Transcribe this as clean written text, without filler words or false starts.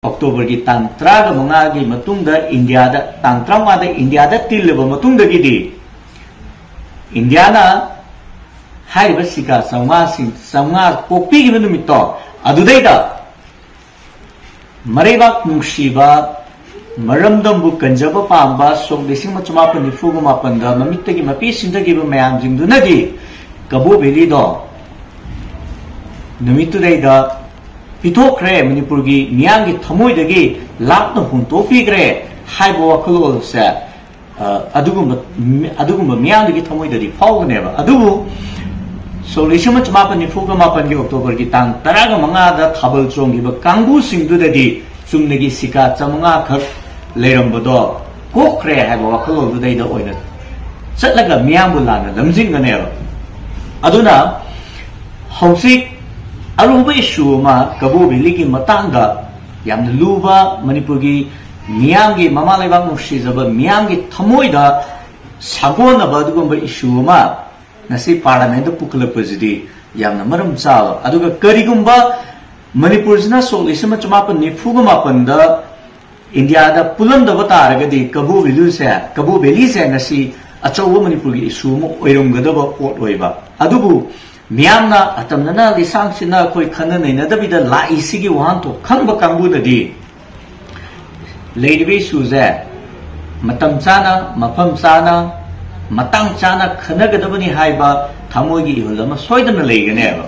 October की तांग 35 की मतुंगदा India दा तांग 35 दा इंडिया दा तिल्लबा मतुंगदगी इंडिया ना हाइबा सिका संगा पोपी की नुमित्तो अदुदैदा मरेबाक नुंगसिबा मरमदंबु कंजबा पांबा सोक 1994 दा ममित्तगी मपी सिंदगिबा मयामजिंगदुनगी कबू वैली दो नुमित्तुदैदा पिथोखरे मणिपुर की मियां की थमोइदगी लापना हुंतोपीग्रे हाइबा वखलोल से अदुगुम मियां की थमोइदगी फावगनेबा अदुबु सो 1994 की अक्टोबर की तांग 15 दा थाबल चोंगिबा कांगबु सिंगदुदगी चुमनगी सिका 5 खक लेरंबदो कोखरे हाइबा वखलोलदुदैदा ओइना चटलगा मियां लाना लमजिंगनेबा अदुना हौसिक अरुब इशू कबू वैली की मतंगा लूबा मणिपुर की मियां की ममा लेबाक नुसीजब मियां की थमोइदा सागोनब इशू नसी पार्लियामेंट पुखलपजी मरम चाव अदुगा करिगुंबा मणिपुर सो 1994 इंडिया पुलमदब तारगदी कबू वैली से नसी अचौब मणिपुर की इशू ओइरमगदब पोट ओइबा अदुबु मियामना अतमना लिसांगसिना कोई खन नैनदबिदा लाइसिगी वहांतो खंब कांगबुददी लेडिबे सुजे मतम चाना मफम चाना मतंग चाना खनगदबनी हाइबा थमोगी इहुलमा सोइदना लेगनेबा